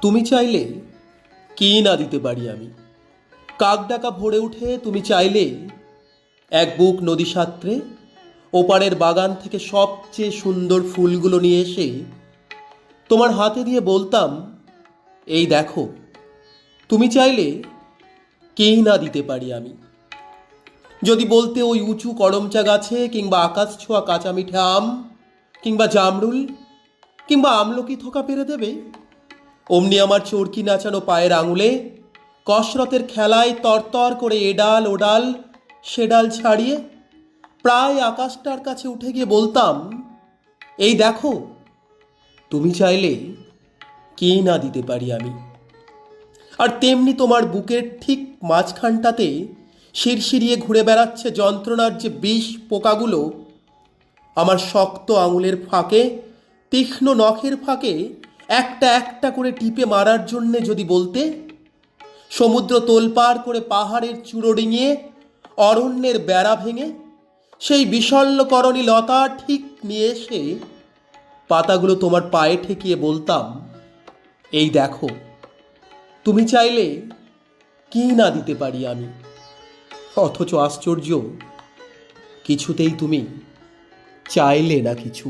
তুমি চাইলে কি না দিতে পারি আমি। কাক ডাকা ভরে উঠে তুমি চাইলে এক বুক নদী সাঁতরে ওপারের বাগান থেকে সবচেয়ে সুন্দর ফুলগুলো নিয়ে এসে তোমার হাতে দিয়ে বলতাম, এই দেখো। তুমি চাইলে কি না দিতে পারি আমি। যদি বলতে ওই উঁচু করমচা গাছে কিংবা আকাশ ছোঁয়া কাঁচা মিঠে আম কিংবা জামরুল কিংবা আমলকি থোকা পেরে দেবে, অমনি আমার চরকি নাচানো পায়ের আঙুলে কসরতের খেলায় তরতর করে এডাল ওডাল সেডাল ছাড়িয়ে প্রায় আকাশটার কাছে উঠে গিয়ে বলতাম, এই দেখো। তুমি চাইলে কি না দিতে পারি আমি। আর তেমনি তোমার বুকের ঠিক মাঝখানটাতে শিরশিরিয়ে ঘুরে বেড়াচ্ছে যন্ত্রণার যে বিষ পোকাগুলো, আমার শক্ত আঙুলের ফাঁকে তীক্ষ্ণ নখের ফাঁকে একটা একটা করে টিপে মারার জন্যে যদি বলতে, সমুদ্র তোলপাড় করে পাহাড়ের চূড়ো ডিঙিয়ে অরণ্যের বেড়া ভেঙে সেই বিশল্যকরণী লতা ঠিক নিয়ে এসে পাতাগুলো তোমার পায়ে ঠেকিয়ে বলতাম, এই দেখো। তুমি চাইলে কি না দিতে পারি আমি। অথচ আশ্চর্য, কিছুতেই তুমি চাইলে না কিছু।